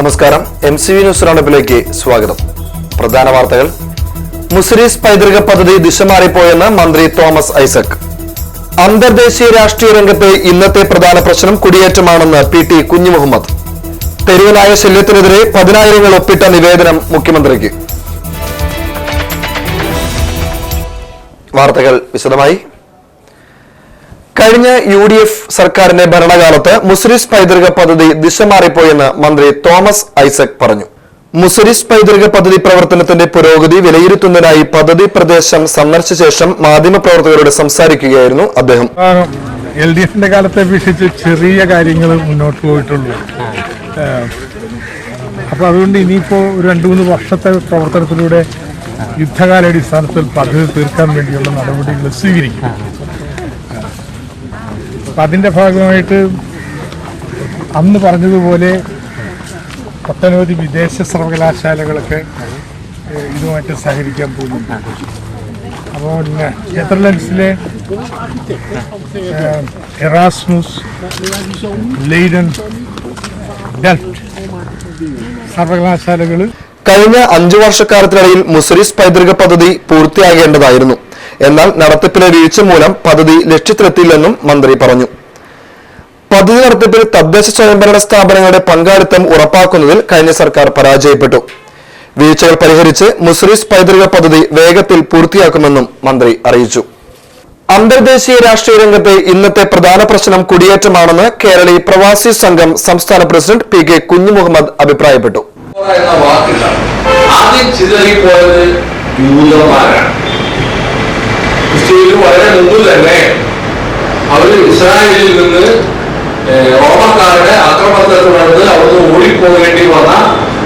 നമസ്കാരം. MCV news റൗണ്ടപ്പിലേക്ക് സ്വാഗതം. പ്രധാന വാർത്തകൾ. മുസിരീസ് പൈതൃക പദ്ധതി ദിശ മാറിപ്പോയെന്ന് മന്ത്രി തോമസ് ഐസക്. അന്തർദേശീയ രാഷ്ട്രീയ രംഗത്തെ ഇന്നത്തെ പ്രധാന പ്രശ്നം കുടിയേറ്റമാണെന്ന് PT കുഞ്ഞുമുഹമ്മദ്. തെരുവുനായ ശല്യത്തിനെതിരെ 10,000 ഒപ്പിട്ട നിവേദനം മുഖ്യമന്ത്രിക്ക്. വാർത്തകൾ വിശദമായി. കഴിഞ്ഞ UDF സർക്കാരിന്റെ ഭരണകാലത്ത് മുസിരീസ് പൈതൃക പദ്ധതി ദിശ മാറിപ്പോയെന്ന് മന്ത്രി തോമസ് ഐസക് പറഞ്ഞു. മുസിരീസ് പൈതൃക പദ്ധതി പ്രവർത്തനത്തിന്റെ പുരോഗതി വിലയിരുത്തുന്നതിനായി പദ്ധതി പ്രദേശം സന്ദർശിച്ച ശേഷം മാധ്യമപ്രവർത്തകരോട് സംസാരിക്കുകയായിരുന്നു അദ്ദേഹം. LDFന്റെ കാലത്തെ അപേക്ഷിച്ച് ചെറിയ കാര്യങ്ങൾ മുന്നോട്ട് പോയിട്ടുള്ളൂ. അപ്പോൾ അതുകൊണ്ട് ഇനിയിപ്പോൾ ഒരു 2-3 വർഷത്തെ പ്രവർത്തനത്തിലൂടെ യുദ്ധകാലാടിസ്ഥാനത്തിൽ പദ്ധതി തീർക്കാൻ വേണ്ടിയുള്ള നടപടികൾ സ്വീകരിക്കും. അപ്പം അതിൻ്റെ ഭാഗമായിട്ട് അന്ന് പറഞ്ഞതുപോലെ ഒട്ടനവധി വിദേശ സർവകലാശാലകളൊക്കെ ഇതുമായിട്ട് സഹകരിക്കാൻ പോകുന്നുണ്ട്. അപ്പോൾ നെതർലൻഡ്സിലെ എറാസ്മുസ്, ലെയ്ഡൻ, ഡെൽഫ്റ്റ് സർവകലാശാലകൾ കഴിഞ്ഞ 5 വർഷക്കാലത്തിനിടയിൽ മുസിരീസ് പൈതൃക പദ്ധതി പൂർത്തിയാകേണ്ടതായിരുന്നു. എന്നാൽ നടത്തിപ്പിലെ വീഴ്ച മൂലം പദ്ധതി ലക്ഷ്യത്തിലെത്തിയില്ലെന്നും മന്ത്രി പറഞ്ഞു. പദ്ധതി നടത്തിപ്പിൽ തദ്ദേശ സ്വയംഭരണ സ്ഥാപനങ്ങളുടെ പങ്കാളിത്തം ഉറപ്പാക്കുന്നതിൽ കഴിഞ്ഞ സർക്കാർ പരാജയപ്പെട്ടു. വീഴ്ചകൾ പരിഹരിച്ച് മുസിരീസ് പൈതൃക പദ്ധതി വേഗത്തിൽ പൂർത്തിയാക്കുമെന്നും മന്ത്രി അറിയിച്ചു. അന്തർദേശീയ രാഷ്ട്രീയ രംഗത്തെ ഇന്നത്തെ പ്രധാന പ്രശ്നം കുടിയേറ്റമാണെന്ന് കേരളീയ പ്രവാസി സംഘം സംസ്ഥാന പ്രസിഡന്റ് PK കുഞ്ഞുമുഹമ്മദ് അഭിപ്രായപ്പെട്ടു. ആദ്യം ചിതറിപ്പോയത് യൂതന്മാരാണ്. ക്രിസ്ത്യയിൽ വളരെ മുമ്പ് തന്നെ അവർ ഇസ്രായേലിൽ നിന്ന് റോമക്കാരുടെ ആക്രമണത്തെ തുടർന്ന് അവിടുന്ന് ഓടിപ്പോകേണ്ടി വന്ന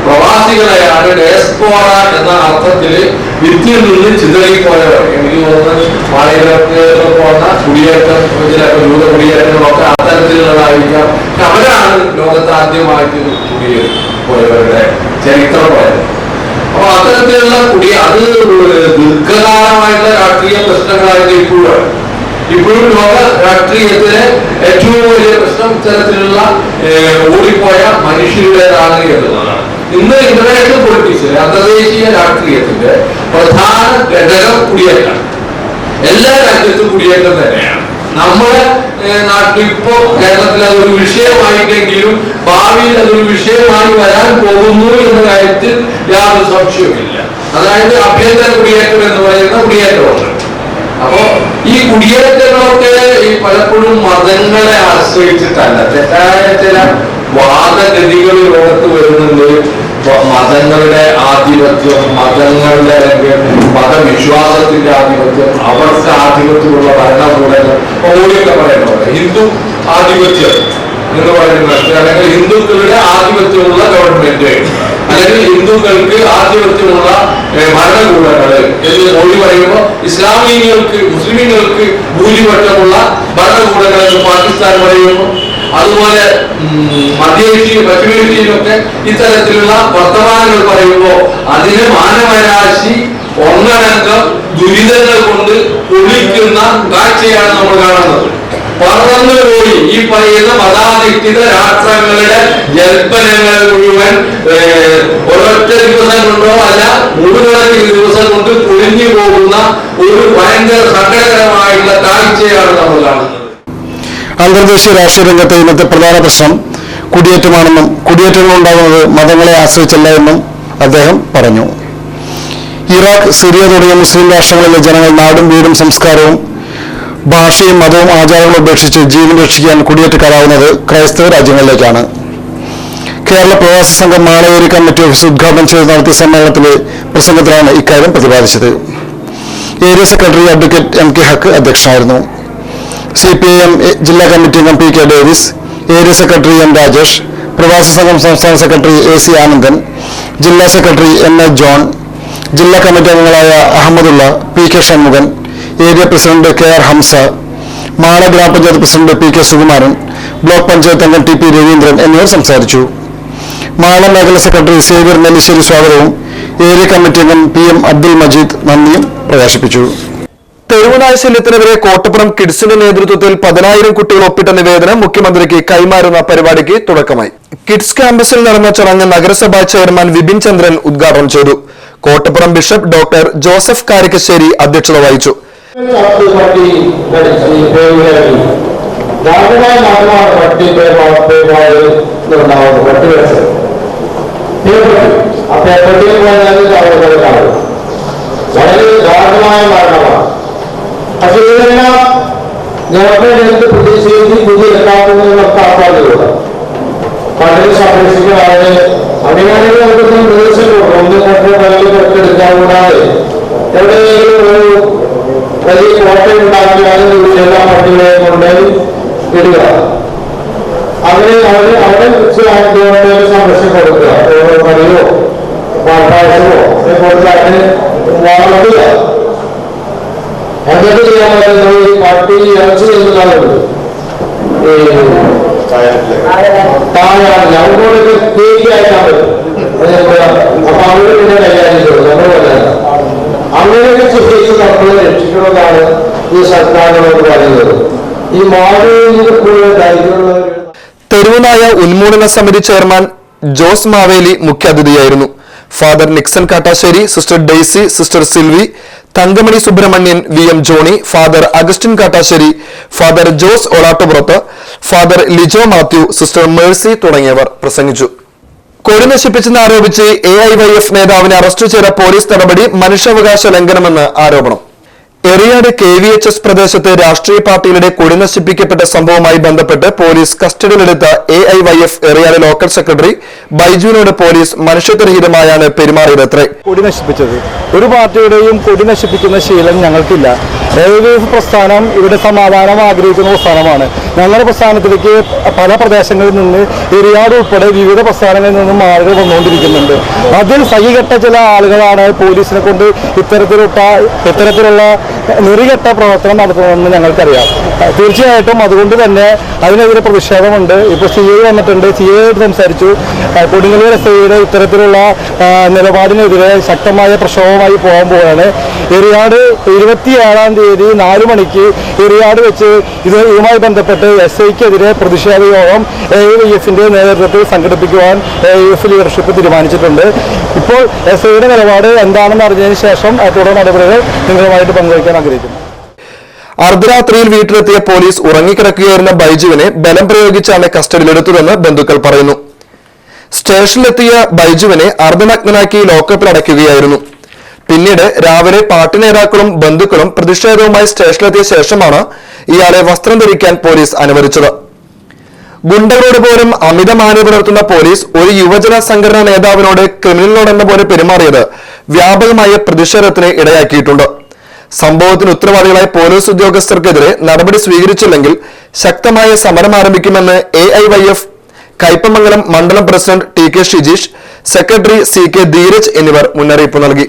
പ്രവാസികളെയാണ് ഡയസ്പോറ എന്ന അർത്ഥത്തിൽ വിദ്യയിൽ നിന്ന് ചിതറിപ്പോയവർ. എനിക്ക് തോന്നുന്നത് മാളികൾക്ക് പോകുന്ന കുടിയേറ്റം, യൂത കുടിയേറ്റങ്ങളൊക്കെ അത്തരത്തിലുള്ളതായിരിക്കാം. അവരാണ് ലോകത്ത് ആദ്യമായിട്ട് കുടിയേറിപ്പോയവരുടെ ചരിത്രം പറയുന്നത്. അപ്പൊ അത്തരത്തിലുള്ള അത് ദീർഘകാലമായിട്ടുള്ള രാഷ്ട്രീയ പ്രശ്നങ്ങളായിട്ട് ഇപ്പോഴും ലോക രാഷ്ട്രീയത്തിലെ ഏറ്റവും വലിയ പ്രശ്നം ഇത്തരത്തിലുള്ള ഓടിപ്പോയ മനുഷ്യരുടേതാണ് എന്നുള്ളതാണ്. ഇന്ന് ഇന്റർനാഷണൽ പൊളിറ്റിക്സിലെ അന്തർദേശീയ രാഷ്ട്രീയത്തിന്റെ പ്രധാന ഘടകം കുടിയേറ്റമാണ്. എല്ലാ രാജ്യത്തും കുടിയേറ്റം തന്നെയാണ്. നമ്മുടെ നാട്ടിൽ ഇപ്പോ കേരളത്തിൽ അതൊരു വിഷയമായിട്ടെങ്കിലും ഭാവിയിൽ അതൊരു വിഷയമായി വരാൻ പോകുന്നു എന്ന കാര്യത്തിൽ യാതൊരു സംശയവുമില്ല. അതായത് ആഭ്യന്തര കുടിയേറ്റം എന്ന് പറയുന്ന കുടിയേറ്റമുണ്ട്. അപ്പോ ഈ കുടിയേറ്റങ്ങളൊക്കെ ഈ പലപ്പോഴും മതങ്ങളെ ആശ്രയിച്ചിട്ടല്ല, തെറ്റായ ചില വാദഗതികൾ ലോകത്ത് വരുന്നുണ്ട്. മതങ്ങളുടെ ആധിപത്യം, മതങ്ങളുടെ മതവിശ്വാസത്തിന്റെ ആധിപത്യം, അവർക്ക് ആധിപത്യമുള്ള ഭരണകൂടങ്ങൾ ഓടിയൊക്കെ പറയുന്നത് ഹിന്ദു ആധിപത്യം എന്ന് പറയുന്നത്, അല്ലെങ്കിൽ ഹിന്ദുക്കളുടെ ആധിപത്യമുള്ള ഗവൺമെന്റ്, അല്ലെങ്കിൽ ഹിന്ദുക്കൾക്ക് ആധിപത്യമുള്ള ഭരണകൂടങ്ങള് എന്ന് ഓടി പറയുമ്പോൾ ഇസ്ലാമികൾക്ക്, മുസ്ലിമീങ്ങൾക്ക് ഭൂരിപക്ഷമുള്ള ഭരണകൂടങ്ങൾ എന്ന് പാകിസ്ഥാൻ പറയുന്നു. അതുപോലെ മധ്യേഷ്യയും പശ്ചിമേഷ്യയിലൊക്കെ ഇത്തരത്തിലുള്ള വർത്തമാനങ്ങൾ പറയുമ്പോൾ അതിന് മാനവരാശി ഒന്നടങ്കം ദുരിതങ്ങൾ കൊണ്ട് ഒളിക്കുന്ന കാഴ്ചയാണ് നമ്മൾ കാണുന്നത്. പറന്നുപോയി ഈ പറയുന്ന മതാധിഷ്ഠിത രാഷ്ട്രങ്ങളുടെ ജൽപ്പനങ്ങൾ മുഴുവൻ ഒരൊറ്റ ദിവസം കൊണ്ടോ അല്ല നൂറുകണക്കിന് ദിവസം കൊണ്ട് പൊളിഞ്ഞു പോകുന്ന ഒരു ഭയങ്കര സങ്കടകരമായിട്ടുള്ള കാഴ്ചയാണ് നമ്മൾ കാണുന്നത്. അന്തർദേശീയ രാഷ്ട്രീയ രംഗത്തെ ഇന്നത്തെ പ്രധാന പ്രശ്നം കുടിയേറ്റമാണെന്നും കുടിയേറ്റങ്ങൾ ഉണ്ടാകുന്നത് മതങ്ങളെ ആശ്രയിച്ചല്ല എന്നും അദ്ദേഹം പറഞ്ഞു. ഇറാഖ്, സിറിയ തുടങ്ങിയ മുസ്ലിം രാഷ്ട്രങ്ങളിലെ ജനങ്ങൾ നാടും വീടും സംസ്കാരവും ഭാഷയും മതവും ആചാരങ്ങളും ഉപേക്ഷിച്ച് ജീവൻ രക്ഷിക്കാൻ കുടിയേറ്റക്കാരാവുന്നത് ക്രൈസ്തവ രാജ്യങ്ങളിലേക്കാണ്. കേരള പ്രവാസി സംഘം മാളയേരി കമ്മിറ്റി ഓഫീസ് ഉദ്ഘാടനം ചെയ്ത് നടത്തിയ സമ്മേളനത്തിലെ പ്രസംഗത്തിലാണ് ഇക്കാര്യം പ്രതിപാദിച്ചത്. Area secretary advocate MK Haq അധ്യക്ഷനായിരുന്നു. CPIM ജില്ലാ കമ്മിറ്റി അംഗം PK Davis, area secretary M Rajesh, പ്രവാസി സംഘം സംസ്ഥാന സെക്രട്ടറി AC ആനന്ദൻ, ജില്ലാ സെക്രട്ടറി MA ജോൺ, ജില്ലാ കമ്മിറ്റി അംഗങ്ങളായ Ahammadulla, PK Shanmughan, area president KR Hamza, Mala gramapanchayat president PK Sukumaran, block panchayat അംഗം TP രവീന്ദ്രൻ എന്നിവർ സംസാരിച്ചു. മാള മേഖല സെക്രട്ടറി സേവ്യർ നെല്ലിശ്ശേരി സ്വാഗതവും ഏരിയ കമ്മിറ്റി അംഗം PM അബ്ദുൽ മജീദ് നന്ദിയും പ്രകാശിപ്പിച്ചു. തെരുവുനായ ശല്യത്തിനെതിരെ കോട്ടപ്പുറം കിഡ്സിന്റെ നേതൃത്വത്തിൽ 10,000 കുട്ടികൾ ഒപ്പിട്ട നിവേദനം മുഖ്യമന്ത്രിക്ക് കൈമാറുന്ന പരിപാടിക്ക് തുടക്കമായി. കിഡ്സ് ക്യാമ്പസിൽ നടന്ന ചടങ്ങ് നഗരസഭാ ചെയർമാൻ വിപിൻ ചന്ദ്രൻ ഉദ്ഘാടനം ചെയ്തു. Kottappuram bishop doctor Joseph Karikkassery അധ്യക്ഷത വഹിച്ചു. വളരെ ദാരുണമായ മരണമാണ്. പക്ഷേ ഇതെല്ലാം ഗവൺമെന്റ് പ്രതിഷേധി പുതിയെത്താത്തതിന് നമുക്ക് ആൾക്കാരുണ്ട്. പലരും സംരക്ഷിക്കാതെ അങ്ങനെയാണെങ്കിൽ നമുക്ക് നിർദ്ദേശങ്ങളുണ്ട്. ഒന്ന് രണ്ട് പലരും എടുക്കാൻ കൂടാതെ എവിടെയെങ്കിലും ഒരു വലിയ കോട്ടയം ഉണ്ടാക്കി അതിന് എല്ലാ പട്ടികളെയും കൊണ്ട് ഇടുക. അങ്ങനെ അവിടെ ഗവൺമെന്റ് സംരക്ഷണം കൊടുക്കുക. പണിയോ പാൽപ്പായസമോ കൊടുത്ത് അതിന് വളർത്തുക. എന്നിട്ട് ചെയ്യാൻ പറ്റുന്നത് ഈ പട്ടി ഇറച്ചി ചെയ്യുന്നതാളുണ്ട്. അവരോടൊക്കെ കേക്ക് അയക്കാൻ പറ്റും. അപ്പൊ അവര് പിന്നെ കൈകാര്യം ചെയ്തു. നമ്മളല്ല അങ്ങനെയൊക്കെ ചെയ്ത് നമ്മൾ രക്ഷിക്കണമെന്നാണ് ഈ സർക്കാരിനോട് പറയുന്നത്. ഈ മാവേലിയിൽ കൂടുതൽ ധൈര്യമുള്ളവർ. തെരുവുനായ ഉന്മൂലന സമിതി ചെയർമാൻ ജോസ് മാവേലി മുഖ്യാതിഥിയായിരുന്നു. Father Nixon Kattasseri, sister Daisy, sister Silvy, Thankamani Subrahmanyan, VM Johnny, father Augustine Kattasseri, father Jose Olattupurath, father Lijo Mathew, sister Mercy തുടങ്ങിയവർ പ്രസംഗിച്ചു. കൊടി നശിപ്പിച്ചെന്നാരോപിച്ച് AIYF നേതാവിനെ അറസ്റ്റ് ചെയ്ത പോലീസ് നടപടി മനുഷ്യാവകാശ ലംഘനമെന്ന് ആരോപണം. എറിയാട് KVHS പ്രദേശത്ത് രാഷ്ട്രീയ പാർട്ടികളുടെ കൊടി നശിപ്പിക്കപ്പെട്ട സംഭവവുമായി ബന്ധപ്പെട്ട് പോലീസ് കസ്റ്റഡിയിലെടുത്ത AIYF എറിയാട് ലോക്കൽ സെക്രട്ടറി ബൈജുവിനോട് പോലീസ് മനുഷ്യത്വരഹിതമായാണ് പെരുമാറിയതത്രേ. കൊടി നശിപ്പിച്ചത് ഒരു പാർട്ടിയുടെയും കൊടി നശിപ്പിക്കുന്ന ശീലം ഞങ്ങൾക്കില്ല. AIYF പ്രസ്ഥാനം ഇവിടെ സമാധാനം ആഗ്രഹിക്കുന്ന പ്രസ്ഥാനമാണ്. ഞങ്ങളുടെ പ്രസ്ഥാനത്തിലേക്ക് പല പ്രദേശങ്ങളിൽ നിന്ന് എറിയാട് ഉൾപ്പെടെ വിവിധ പ്രസ്ഥാനങ്ങളിൽ നിന്നും ആളുകൾ വന്നുകൊണ്ടിരിക്കുന്നുണ്ട്. അതിൽ സഹികെട്ട ചില ആളുകളാണ് പോലീസിനെ കൊണ്ട് ഇത്തരത്തിലുള്ള നെറികെട്ട പ്രവർത്തനം നടത്തുന്നതെന്ന് ഞങ്ങൾക്കറിയാം. തീർച്ചയായിട്ടും അതുകൊണ്ട് തന്നെ അതിനെതിരെ പ്രതിഷേധമുണ്ട്. ഇപ്പോൾ CA വന്നിട്ടുണ്ട്. CA സംസാരിച്ചു. കൊടുങ്ങല്ലൂർ SIയുടെ ഇത്തരത്തിലുള്ള നിലപാടിനെതിരെ ശക്തമായ പ്രക്ഷോഭമായി പോകാൻ പോവുകയാണ്. എറിയാട് 27-ാം തീയതി 4 മണിക്ക് എറിയാട് വെച്ച് ഇതുമായി ബന്ധപ്പെട്ട് SIക്കെതിരെ പ്രതിഷേധ യോഗം AIYFന്റെ നേതൃത്വത്തിൽ സംഘടിപ്പിക്കുവാൻ AIYF ലീഡർഷിപ്പ് തീരുമാനിച്ചിട്ടുണ്ട്. ഇപ്പോൾ SIയുടെ നിലപാട് എന്താണെന്ന് അറിഞ്ഞതിന് ശേഷം തുടർ നടപടികൾ നിങ്ങളുമായിട്ട് പങ്കുവയ്ക്കാൻ ആഗ്രഹിക്കുന്നു. അർദ്ധരാത്രിയിൽ വീട്ടിലെത്തിയ പോലീസ് ഉറങ്ങിക്കിടക്കുകയായിരുന്ന ബൈജുവിനെ ബലം പ്രയോഗിച്ചാണ് കസ്റ്റഡിയിലെടുത്തതെന്ന് ബന്ധുക്കൾ പറയുന്നു. സ്റ്റേഷനിലെത്തിയ ബൈജുവിനെ അർദ്ധനഗ്നനാക്കി ലോക്കപ്പിൽ അടയ്ക്കുകയായിരുന്നു. പിന്നീട് രാവിലെ പാർട്ടി നേതാക്കളും ബന്ധുക്കളും പ്രതിഷേധവുമായി സ്റ്റേഷനിലെത്തിയ ശേഷമാണ് ഇയാളെ വസ്ത്രം ധരിക്കാൻ പോലീസ് അനുവദിച്ചത്. ഗുണ്ടകളോട് പോലും അമിതമാന്യത പുലർത്തുന്ന പോലീസ് ഒരു യുവജന സംഘടനാ നേതാവിനോട് ക്രിമിനലിനോടെന്ന പോലെ പെരുമാറിയത് വ്യാപകമായ പ്രതിഷേധത്തിന് ഇടയാക്കിയിട്ടുണ്ട്. സംഭവത്തിന് ഉത്തരവാദികളായ പോലീസ് ഉദ്യോഗസ്ഥർക്കെതിരെ നടപടി സ്വീകരിച്ചില്ലെങ്കിൽ ശക്തമായ സമരം ആരംഭിക്കുമെന്ന് AIYF കയ്പമംഗലം മണ്ഡലം president TK Shijeesh, secretary CK Dheeraj എന്നിവർ മുന്നറിയിപ്പ് നൽകി.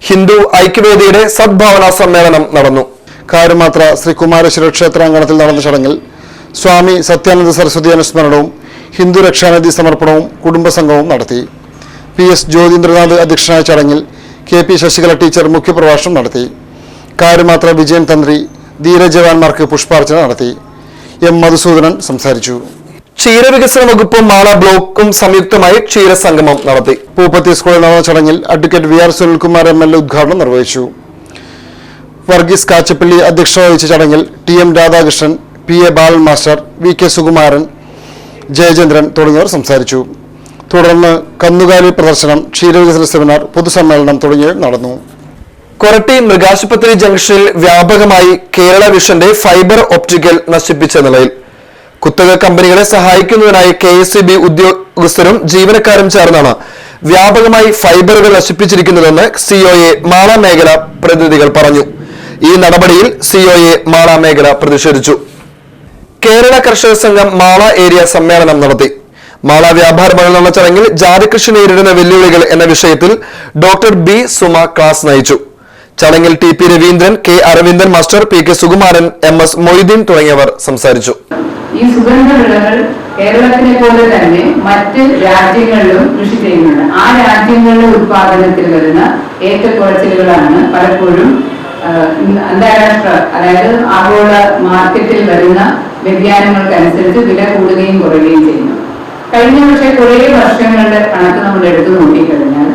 ഹിന്ദു ഐക്യവേദിയുടെ സദ്ഭാവന സമ്മേളനം നടന്നു. കാരുമാത്ര ശ്രീ കുമാരേശ്വര ക്ഷേത്രാങ്കണത്തിൽ നടന്ന ചടങ്ങിൽ സ്വാമി സത്യാനന്ദ സരസ്വതി അനുസ്മരണവും ഹിന്ദു രക്ഷാനിധി സമർപ്പണവും കുടുംബസംഘവും നടത്തി. PS ജ്യോതിന്ദ്രനാഥ് അധ്യക്ഷനായ ചടങ്ങിൽ KP ശശികല ടീച്ചർ മുഖ്യപ്രഭാഷണം നടത്തി. കാരുമാത്ര വിജയൻ തന്ത്രി ധീരജവാന്മാർക്ക് പുഷ്പാർച്ചന നടത്തി. M മധുസൂദനൻ സംസാരിച്ചു. ക്ഷീരവികസന വകുപ്പും മാള ബ്ലോക്കും സംയുക്തമായി ക്ഷീരസംഗമം നടത്തി. പൂപ്പത്തി സ്കൂളിൽ നടന്ന ചടങ്ങിൽ അഡ്വക്കേറ്റ് VR സുനിൽകുമാർ MLA ഉദ്ഘാടനം നിർവഹിച്ചു. വർഗീസ് കാച്ചപ്പള്ളി അധ്യക്ഷത വഹിച്ച ചടങ്ങിൽ TM രാധാകൃഷ്ണൻ, PA ബാലൻ മാസ്റ്റർ, VK സുകുമാരൻ, ജയചന്ദ്രൻ തുടങ്ങിയവർ സംസാരിച്ചു. തുടർന്ന് കന്നുകാലി പ്രദർശനം, ക്ഷീരവികസന സെമിനാർ, പൊതുസമ്മേളനം തുടങ്ങിയവ നടന്നു. കൊരട്ടി മൃഗാശുപത്രി ജംഗ്ഷനിൽ വ്യാപകമായി കേരള വിഷന്റെ ഫൈബർ ഒപ്റ്റിക്കൽ നശിപ്പിച്ച നിലയിൽ. കുത്തക കമ്പനികളെ സഹായിക്കുന്നതിനായി KSEB ഉദ്യോഗസ്ഥരും ജീവനക്കാരും ചേർന്നാണ് വ്യാപകമായി ഫൈബറുകൾ നശിപ്പിച്ചിരിക്കുന്നതെന്ന് COA മാള മേഖല പ്രതിനിധികൾ പറഞ്ഞു. ഈ നടപടിയിൽ COA മാള മേഖല പ്രതിഷേധിച്ചു. കേരള കർഷക സംഘം മാള ഏരിയ സമ്മേളനം നടത്തി. മാള വ്യാപാര ഭവനിൽ നടന്ന ചടങ്ങിൽ ജാതികൃഷി നേരിടുന്ന വെല്ലുവിളികൾ എന്ന വിഷയത്തിൽ ഡോക്ടർ B സുമ ക്ലാസ് നയിച്ചു. ചടങ്ങിൽ TP Raveendran, K Aravindan master, PK Sukumaran, MS Moideen തുടങ്ങിയവർ സംസാരിച്ചു. ഈ സുഗന്ധ വിളകൾ കേരളത്തിനെ പോലെ തന്നെ മറ്റ് രാജ്യങ്ങളിലും കൃഷി ചെയ്യുന്നുണ്ട്. ആ രാജ്യങ്ങളിലെ ഉത്പാദനത്തിൽ വരുന്ന ഏറ്റക്കുറച്ചിലുകളാണ് പലപ്പോഴും അന്താരാഷ്ട്ര അതായത് ആഗോള മാർക്കറ്റിൽ വരുന്ന വ്യതിയാനങ്ങൾക്കനുസരിച്ച് വില കൂടുകയും കുറയുകയും ചെയ്യുന്നു. കഴിഞ്ഞ പക്ഷേ കുറേ വർഷങ്ങളുടെ കണക്ക് നമ്മൾ എടുത്തു നോക്കിക്കഴിഞ്ഞാൽ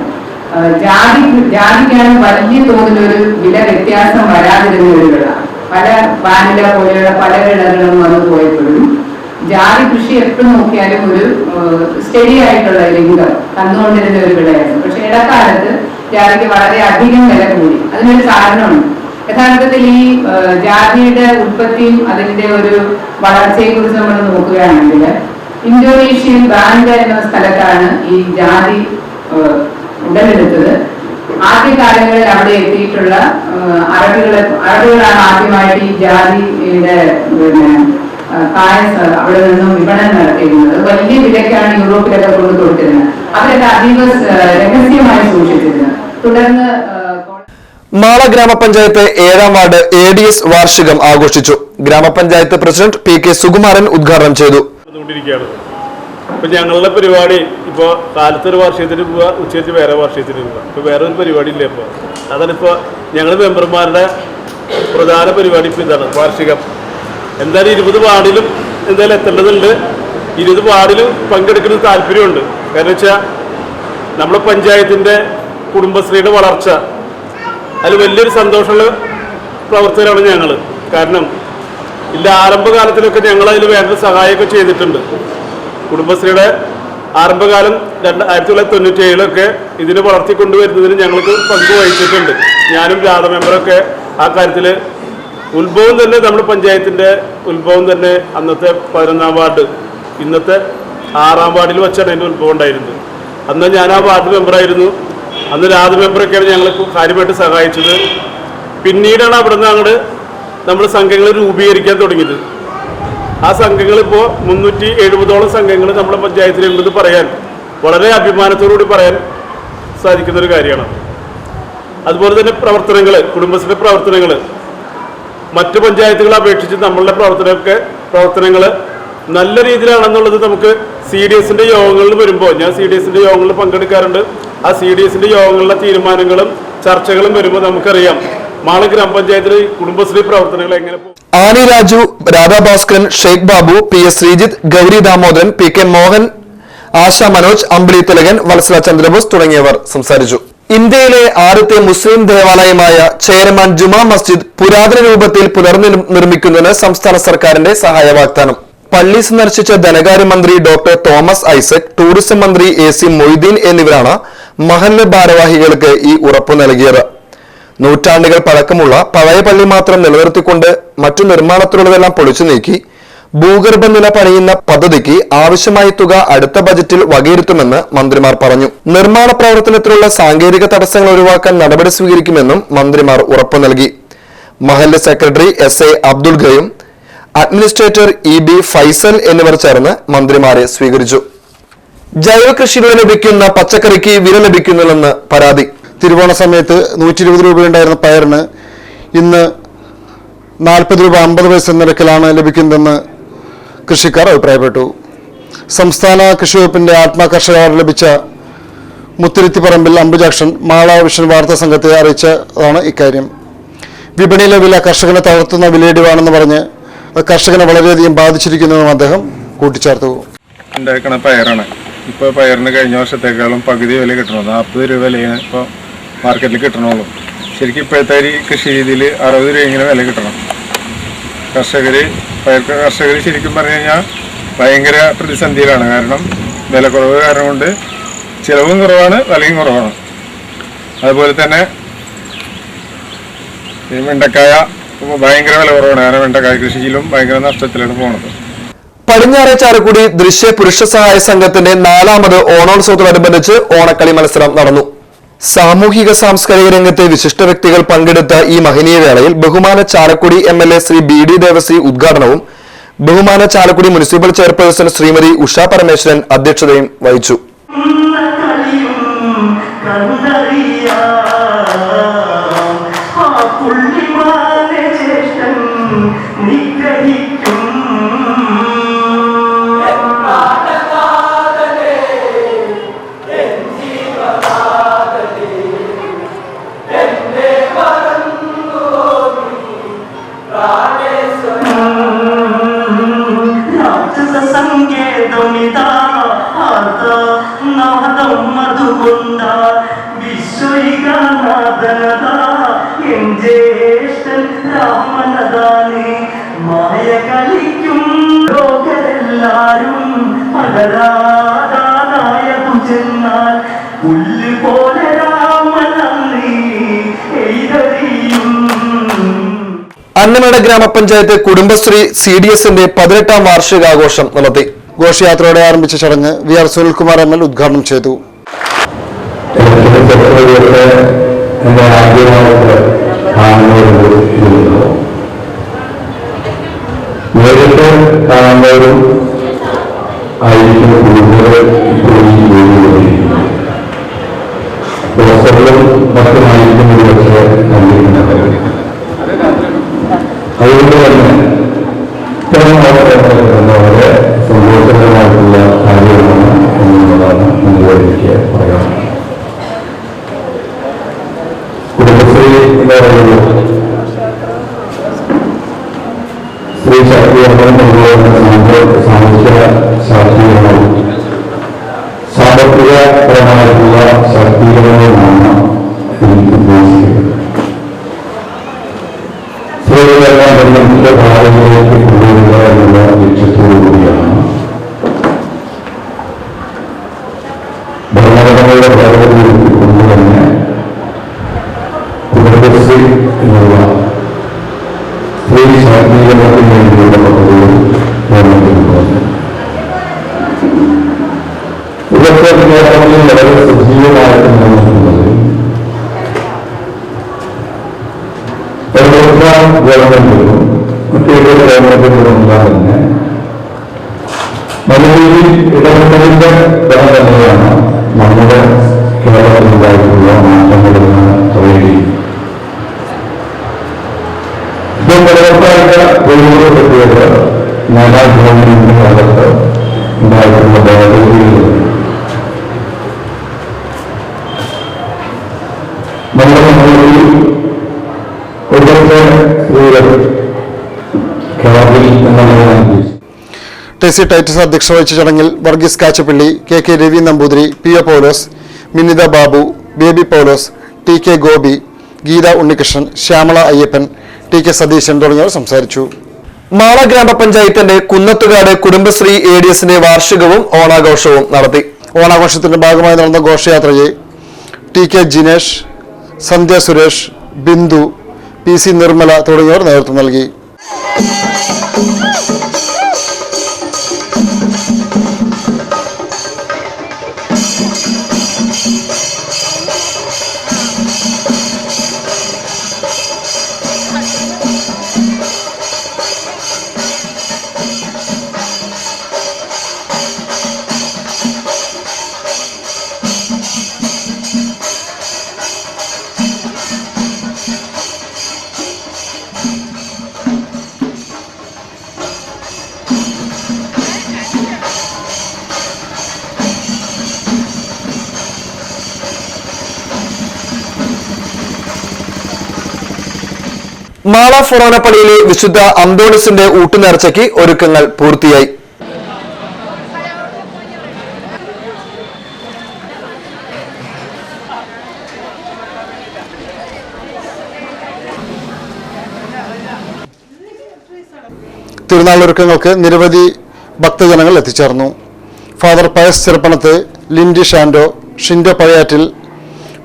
ജാതിക്കാണ് വലിയ തോതിലൊരു വില വ്യത്യാസം വരാതിരുന്ന ഒരു വിള. പല വാനില പോലെയുള്ള പല വിളകളും വന്നു പോയപ്പോഴും ജാതി കൃഷി എപ്പോഴും നോക്കിയാലും ഒരു സ്റ്റഡി ആയിട്ടുള്ള ഒരു ഇൻകം തന്നുകൊണ്ടിരുന്ന ഒരു വിളയായിരുന്നു. പക്ഷെ ഇടക്കാലത്ത് ജാതിക്ക് വളരെ അധികം വില കൂടി. അതിനൊരു കാരണമുണ്ട്. യഥാർത്ഥത്തിൽ ഈ ജാതിയുടെ ഉൽപ്പത്തിയും അതിന്റെ ഒരു വളർച്ചയെ കുറിച്ച് നമ്മൾ നോക്കുകയാണെങ്കിൽ ഇന്തോനേഷ്യൻ ബാൻഡ് എന്ന സ്ഥലത്താണ് ഈ ജാതി ഉടലെടുത്തത്. ആദ്യകാലങ്ങളിൽ അവിടെ എത്തിയിട്ടുള്ള അറബികളാണ് ആദ്യമായിട്ട് ഈ ജാതിയുടെ അവിടെ നിന്നും വിപണനം നടത്തിയിരുന്നത്. വലിയ വിലക്കാണ് യൂറോപ്പിലൊക്കെ കൊണ്ടു കൊടുത്തിരുന്നത്. അവരൊക്കെ അതീവ രഹസ്യമായി സൂക്ഷിച്ചിരുന്നത്. തുടർന്ന് മാള ഗ്രാമപഞ്ചായത്ത് 7ാം വാർഡ് ADS വാർഷികം ആഘോഷിച്ചു. ഗ്രാമപഞ്ചായത്ത് പ്രസിഡന്റ് PK സുകുമാരൻ ഉദ്ഘാടനം ചെയ്തു. ഇപ്പൊ ഞങ്ങളുടെ പരിപാടി ഇപ്പൊ കാലത്തൊരു വാർഷികത്തിന് പോവുക, ഉച്ചയ്ക്ക് വേറെ വാർഷികത്തിന് പോവുക. ഇപ്പൊ വേറെ ഒരു പരിപാടി ഇല്ല. ഇപ്പൊ അതാണിപ്പോ ഞങ്ങൾ മെമ്പർമാരുടെ പ്രധാന പരിപാടി. ഇപ്പൊ ഇതാണ് വാർഷികം. എന്തായാലും 20 വാർഡിലും എന്തായാലും എത്തേണ്ടതുണ്ട്. 20 വാർഡിലും പങ്കെടുക്കുന്ന താല്പര്യമുണ്ട്. കാരണം വെച്ചാൽ നമ്മുടെ പഞ്ചായത്തിന്റെ കുടുംബശ്രീയുടെ വളർച്ച അതിൽ വലിയൊരു സന്തോഷമുള്ള പ്രവർത്തകരാണ് ഞങ്ങൾ. കാരണം ആരംഭകാലത്തിലൊക്കെ ഞങ്ങൾ അതിൽ വേണ്ട സഹായമൊക്കെ ചെയ്തിട്ടുണ്ട്. കുടുംബശ്രീയുടെ ആരംഭകാലം 1997 ഇതിനെ വളർത്തിക്കൊണ്ടുവരുന്നതിന് ഞങ്ങൾക്ക് പങ്ക് വഹിച്ചിട്ടുണ്ട്. ഞാനും ജാഥ മെമ്പറൊക്കെ ആ കാര്യത്തിൽ ഉത്ഭവം തന്നെ നമ്മുടെ പഞ്ചായത്തിൻ്റെ ഉത്ഭവം തന്നെ അന്നത്തെ 11ാം വാർഡ് ഇന്നത്തെ 6ാം വാർഡിൽ വെച്ചാണ് അതിൻ്റെ ഉത്ഭവം ഉണ്ടായിരുന്നത്. അന്ന് ഞാൻ ആ വാർഡ് മെമ്പറായിരുന്നു. അന്ന് രാധ മെമ്പറൊക്കെയാണ് ഞങ്ങൾക്ക് കാര്യമായിട്ട് സഹായിച്ചത്. പിന്നീടാണ് അവിടെ നിന്ന് അങ്ങോട്ട് നമ്മൾ സംഘങ്ങൾ രൂപീകരിക്കാൻ തുടങ്ങിയത്. ആ സംഘങ്ങളിപ്പോൾ 370ഓളം സംഘങ്ങൾ നമ്മുടെ പഞ്ചായത്തിലുണ്ടെന്ന് പറയാൻ വളരെ അഭിമാനത്തോടുകൂടി പറയാൻ സാധിക്കുന്നൊരു കാര്യമാണ്. അതുപോലെ തന്നെ പ്രവർത്തനങ്ങൾ, കുടുംബശ്രീ പ്രവർത്തനങ്ങൾ മറ്റ് പഞ്ചായത്തുകളെ അപേക്ഷിച്ച് നമ്മളുടെ പ്രവർത്തനങ്ങൾ നല്ല രീതിയിലാണെന്നുള്ളത് നമുക്ക് CDSന്റെ യോഗങ്ങളിൽ വരുമ്പോൾ, ഞാൻ CDSന്റെ യോഗങ്ങളിൽ പങ്കെടുക്കാറുണ്ട്. ആ CDSന്റെ യോഗങ്ങളിലെ തീരുമാനങ്ങളും ചർച്ചകളും വരുമ്പോൾ നമുക്കറിയാം മാള ഗ്രാമപഞ്ചായത്തിലെ കുടുംബശ്രീ പ്രവർത്തനങ്ങൾ എങ്ങനെ പോകും. Annie Raju, Radhabhaskaran, Sheikh Babu, PS Sreejith, Gauri Damodaran, PK Mohan, Asha Manoj, Ambili Thilakan, Vatsala Chandrabose തുടങ്ങിയവർ സംസാരിച്ചു. ഇന്ത്യയിലെ ആദ്യത്തെ മുസ്ലിം ദേവാലയമായ ചേരമാൻ ജുമാ മസ്ജിദ് പുരാതന രൂപത്തിൽ പുനർനിർമ്മിക്കുന്നതിന് സംസ്ഥാന സർക്കാരിന്റെ സഹായ വാഗ്ദാനം. പള്ളി സന്ദർശിച്ച ധനകാര്യമന്ത്രി ഡോക്ടർ തോമസ് ഐസക്, ടൂറിസം മന്ത്രി AC മൊയ്തീൻ എന്നിവരാണ് മഹല്ല് ഭാരവാഹികൾക്ക് ഈ ഉറപ്പു നൽകിയത്. നൂറ്റാണ്ടുകൾ പഴക്കമുള്ള പഴയ പള്ളി മാത്രം നിലനിർത്തിക്കൊണ്ട് മറ്റു നിർമ്മാണത്തിലുള്ളതെല്ലാം പൊളിച്ചു നീക്കി ഭൂഗർഭ നില പണിയുന്ന പദ്ധതിക്ക് ആവശ്യമായ തുക അടുത്ത ബജറ്റിൽ വകയിരുത്തുമെന്ന് മന്ത്രിമാർ പറഞ്ഞു. നിർമ്മാണ പ്രവർത്തനത്തിലുള്ള സാങ്കേതിക തടസ്സങ്ങൾ ഒഴിവാക്കാൻ നടപടി സ്വീകരിക്കുമെന്നും മന്ത്രിമാർ ഉറപ്പു നൽകി. മഹല്ല് സെക്രട്ടറി SA അബ്ദുൾ ഗയും അഡ്മിനിസ്ട്രേറ്റർ EB ഫൈസൽ എന്നിവർ ചേർന്ന് മന്ത്രിമാരെ സ്വീകരിച്ചു. ജൈവ കൃഷിയിലൂടെ ലഭിക്കുന്ന പച്ചക്കറിക്ക് വില ലഭിക്കുന്നില്ലെന്ന് പരാതി. തിരുവോണ സമയത്ത് 120 രൂപയുണ്ടായിരുന്ന പയറിന് ഇന്ന് 40 രൂപ 50 പൈസ നിരക്കിലാണ് ലഭിക്കുന്നതെന്ന് കൃഷിക്കാർ അഭിപ്രായപ്പെട്ടു. സംസ്ഥാന കൃഷി വകുപ്പിന്റെ ആത്മാ കർഷക അവാർഡ് ലഭിച്ച മുത്തിരുത്തിപ്പറമ്പിൽ അംബുജാക്ഷൻ മാള വിഷൻ വാർത്താ സംഘത്തെ അറിയിച്ചതാണ് ഇക്കാര്യം. വിപണിയിലെ വില കർഷകനെ തളർത്തുന്ന വിലയിടിവാണെന്ന് പറഞ്ഞ് കർഷകനെ വളരെയധികം ബാധിച്ചിരിക്കുന്നുവെന്നും അദ്ദേഹം കൂട്ടിച്ചേർത്തു. ഉണ്ടാക്കണ പയറാണ്. ഇപ്പോൾ പയറിന് കഴിഞ്ഞ വർഷത്തേക്കാളും പകുതി വില കിട്ടണം. 40 രൂപ വിലയാണ് ഇപ്പോൾ മാർക്കറ്റിൽ കിട്ടണുള്ളൂ. ശരിക്കും ഇപ്പോഴത്തെ ഈ കൃഷി രീതിയിൽ 60 രൂപ ഇങ്ങനെ വില കിട്ടണം. കർഷകർ ശരിക്കും പറഞ്ഞു കഴിഞ്ഞാൽ ഭയങ്കര പ്രതിസന്ധിയിലാണ്. കാരണം വിലക്കുറവ് കാരണം കൊണ്ട് ചിലവും കുറവാണ്, വിലയും കുറവാണ്. അതുപോലെ തന്നെ ഈ വെണ്ടക്കായ ഭയങ്കര വില കുറവാണ്. കാരണം വെണ്ടക്കായ കൃഷിയിലും ഭയങ്കര നഷ്ടത്തിലാണ് പോകുന്നത്. പടിഞ്ഞാറെ ചാലക്കുടി ദൃശ്യ പുരുഷ സഹായ സംഘത്തിന്റെ 4ാമത് ഓണോത്സവത്തോടനുബന്ധിച്ച് ഓണക്കളി മത്സരം നടന്നു. സാമൂഹിക സാംസ്കാരിക രംഗത്തെ വിശിഷ്ട വ്യക്തികൾ പങ്കെടുത്ത ഈ മഹനീയ വേളയിൽ ബഹുമാന ചാലക്കുടി MLA ശ്രീ BD ദേവസി ഉദ്ഘാടനവും ബഹുമാന ചാലക്കുടി മുനിസിപ്പൽ ചെയർപേഴ്സൺ ശ്രീമതി ഉഷ പരമേശ്വരൻ അധ്യക്ഷതയും വഹിച്ചു. അന്നമേട് ഗ്രാമപഞ്ചായത്ത് കുടുംബശ്രീ CDSന്റെ 18ാം വാർഷികാഘോഷം നടത്തി. ഘോഷയാത്രയോടെ ആരംഭിച്ച ചടങ്ങ് VR സുനിൽകുമാർ ML ഉദ്ഘാടനം ചെയ്തു. നേരിട്ട് കാണുന്നവരും ആയിരിക്കും കൂടുതൽ പോസ്റ്ററിലും മറ്റുമായിരിക്കും ഒരുപക്ഷെ കണ്ടിരുന്നത്. അതുകൊണ്ട് തന്നെ ഇത്തരം വളരെ സന്തോഷകരമായിട്ടുള്ള കാര്യമാണ് എന്നുള്ളതാണ് നിങ്ങളോട് എനിക്ക് പറയാം. കുടുംബശ്രീ എന്ന് പറയുന്നത് സ്ത്രീ ശാക്തീകരണം കൊണ്ടുവരുന്ന സാമൂഹ്യ ശാക്തീകരണവും സാമ്പത്തികപരമായിട്ടുള്ള ശാക്തീകരണവുമാണ് എനിക്ക് ഉദ്ദേശിക്കുന്നത്. സ്ത്രീകളെല്ലാം ബന്ധത്തിന്റെ ഭാഗങ്ങളിലേക്ക് കൊണ്ടുവരിക എന്നുള്ള ലക്ഷ്യത്തോടുകൂടിയാണ് ഭരണഘടനയുടെ ഭാഗത്തിലേക്ക് കൊണ്ടുതന്നെ കുടുംബശ്രീ എന്നുള്ള സ്ത്രീ ശാക്തീകരണത്തിന് വേണ്ടിയുള്ള പദ്ധതികൾ ഗവൺമെന്റിൽ ഇതൊക്കെ കേരളത്തിൽ വളരെ സജീവമായിട്ട് നിലനിൽക്കുന്നത് ഗവൺമെന്റിലും മറ്റേത് ഗവൺമെന്റുകളുമെല്ലാം തന്നെ നല്ല രീതിയിൽ ഇടപെടലിന്റെ ഫലം തന്നെയാണ് നമ്മുടെ കേരളത്തിലുണ്ടായിട്ടുള്ള മാറ്റങ്ങളെന്ന് പറയുകയും ഇപ്പോൾ പലർക്കായിട്ട് ഒഴിവുപെട്ടിയത് 4ാം ഗവൺമെന്റിന്റെ കാലത്ത് ഉണ്ടായിട്ടുള്ള ഭേദഗതികൾ നമ്മുടെ സമൂഹത്തിൽ TC ടൈറ്റസ് അധ്യക്ഷത വഹിച്ച ചടങ്ങിൽ വർഗീസ് കാച്ചപ്പള്ളി, KK രവി നമ്പൂതിരി, PO പൗലോസ്, മിനിത ബാബു, ബേബി പൗലോസ്, TK ഗോപി, ഗീത ഉണ്ണികൃഷ്ണൻ, ശ്യാമള അയ്യപ്പൻ, TK സതീശൻ തുടങ്ങിയവർ സംസാരിച്ചു. മാള ഗ്രാമപഞ്ചായത്തിന്റെ കുന്നത്തുകാട് കുടുംബശ്രീ ADSന്റെ വാർഷികവും ഓണാഘോഷവും നടത്തി. ഓണാഘോഷത്തിന്റെ ഭാഗമായി നടന്ന ഘോഷയാത്രയെ TK ജിനേഷ്, സന്ധ്യ സുരേഷ്, ബിന്ദു, PC നിർമ്മല തുടങ്ങിയവർ നേതൃത്വം നൽകി. മാള ഫൊറോനപ്പള്ളിയിലെ വിശുദ്ധ അന്തോണിസിന്റെ ഊട്ടുനേർച്ചയ്ക്ക് ഒരുക്കങ്ങൾ പൂർത്തിയായി. തിരുനാൾ ഒരുക്കങ്ങൾക്ക് നിരവധി ഭക്തജനങ്ങൾ എത്തിച്ചേർന്നു. Father Pius Cheruppanath, Lindy Shando, Shindo Pazhayattil,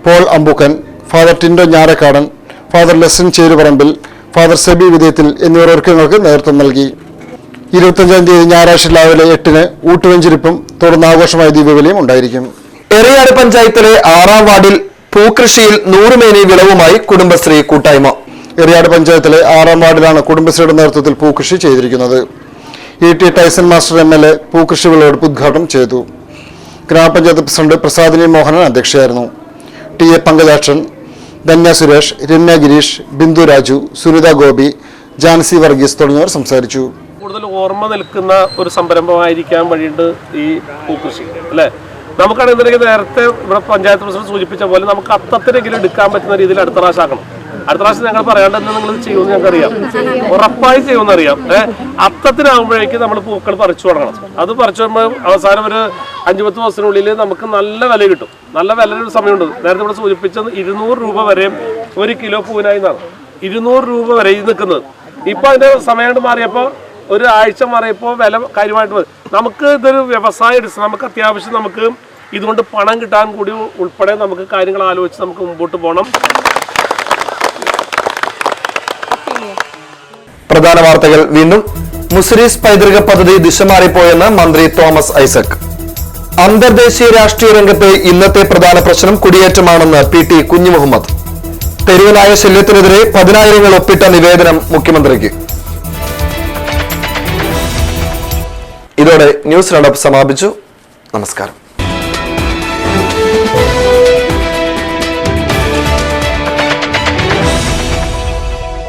Paul Ambookken, father Tindo Njarakkadan, father Lesin Cheruparambil, father Seby Vidheyathil എന്നിവർ ഒരുക്കങ്ങൾക്ക് നേതൃത്വം നൽകി. 25-ാം തീയതി ഞായറാഴ്ച രാവിലെ 8-ന് ഊട്ടുവെഞ്ചിരിപ്പും തുടർന്ന് ആഘോഷമായ ദീപാവലിയും ഉണ്ടായിരിക്കും. എറിയാട് പഞ്ചായത്തിലെ 6ാം വാർഡിൽ പൂക്കൃഷിയിൽ 100 മേനി വിളവുമായി കുടുംബശ്രീ കൂട്ടായ്മ. എറിയാട് പഞ്ചായത്തിലെ 6ാം വാർഡിലാണ് കുടുംബശ്രീയുടെ നേതൃത്വത്തിൽ പൂക്കൃഷി ചെയ്തിരിക്കുന്നത്. ET ടൈസൺ മാസ്റ്റർ MLA പൂക്കൃഷി വിളവെടുപ്പ് ഉദ്ഘാടനം ചെയ്തു. ഗ്രാമപഞ്ചായത്ത് പ്രസിഡന്റ് പ്രസാദിനി മോഹനൻ അധ്യക്ഷയായിരുന്നു. TA പങ്കജാക്ഷൻ, ധന്യ സുരേഷ്, രമ്യ ഗിരീഷ്, ബിന്ദു രാജു, സുനിത ഗോപി, ജാൻസി വർഗീസ് തുടങ്ങിയവർ സംസാരിച്ചു. കൂടുതൽ ഓർമ്മ നിൽക്കുന്ന ഒരു സംരംഭമായിരിക്കാൻ വഴിയുണ്ട് ഈ പൂക്കൃഷി അല്ലേ. നമുക്കാണെന്നുണ്ടെങ്കിൽ നേരത്തെ ഇവിടെ പഞ്ചായത്ത് പ്രസിഡന്റ് സൂചിപ്പിച്ച പോലെ നമുക്ക് അത്തത്തിനെങ്കിലും എടുക്കാൻ പറ്റുന്ന രീതിയിൽ അടുത്ത പ്രാവശ്യമാക്കണം. അടുത്ത പ്രാവശ്യം ഞങ്ങൾ പറയാണ്ട് തന്നെ നിങ്ങൾ ചെയ്യുമെന്ന് ഞങ്ങൾക്കറിയാം, ഉറപ്പായി ചെയ്യുമെന്ന് അറിയാം. അത്തത്തിനാകുമ്പോഴേക്കും നമ്മൾ പൂക്കൾ പറിച്ചു തുടങ്ങണം. അത് പറിച്ചു വരുമ്പോൾ അവസാനം ഒരു 5-10 ദിവസത്തിനുള്ളിൽ നമുക്ക് നല്ല വില കിട്ടും. നല്ല വിലയുടെ സമയമുണ്ട്. നേരത്തെ ഇവിടെ സൂചിപ്പിച്ചത് 200 രൂപ വരെയും 1 കിലോ പൂവിനായി എന്നാണ്. 200 രൂപ വരെ നിൽക്കുന്നത്. ഇപ്പൊ അതിന്റെ സമയം മാറിയപ്പോൾ ഒരു ആഴ്ച മാറിയപ്പോൾ വില കാര്യമായിട്ട് വരും. നമുക്ക് ഇതൊരു വ്യവസായ അടിസ്ഥാനം, നമുക്ക് അത്യാവശ്യം നമുക്ക് ഇതുകൊണ്ട് പണം കിട്ടാൻ കൂടി ഉൾപ്പെടെ നമുക്ക് കാര്യങ്ങൾ ആലോചിച്ച് നമുക്ക് മുമ്പോട്ട് പോകണം. പ്രധാന വാർത്തകൾ വീണ്ടും. മുസ്ലിസ് പൈതൃക പദ്ധതി ദിശ മാറിപ്പോയെന്ന് മന്ത്രി തോമസ് ഐസക്. അന്തർദേശീയ രാഷ്ട്രീയ രംഗത്തെ ഇന്നത്തെ പ്രധാന പ്രശ്നം കുടിയേറ്റമാണെന്ന് PT കുഞ്ഞുമുഹമ്മദ്. തെരുവുനായ ശല്യത്തിനെതിരെ 10,000 ഒപ്പിട്ട നിവേദനം മുഖ്യമന്ത്രിക്ക്. ഇതോടെ ന്യൂസ് റൗണ്ടപ്പ് സമാപിച്ചു. നമസ്കാരം.